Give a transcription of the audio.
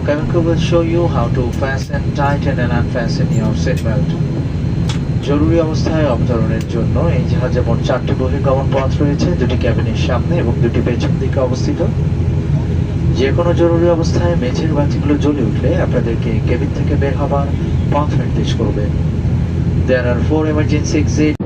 Kavika will show you how to fasten, tighten and unfasten your seatbelt. জরুরি অবস্থায় অবতরণের জন্য এই জাহাজে মোট 4টি বহির্গমন পথ রয়েছে, 2টি ক্যাবিনের সামনে এবং 2টি পেছন দিকে অবস্থিত। যে কোনো জরুরি অবস্থায় মেঝের বাতিগুলো জ্বলে উঠলে আপনাদেরকে কেবিন থেকে বের হবার পথ নির্দেশ করবে। There are 4 emergency exits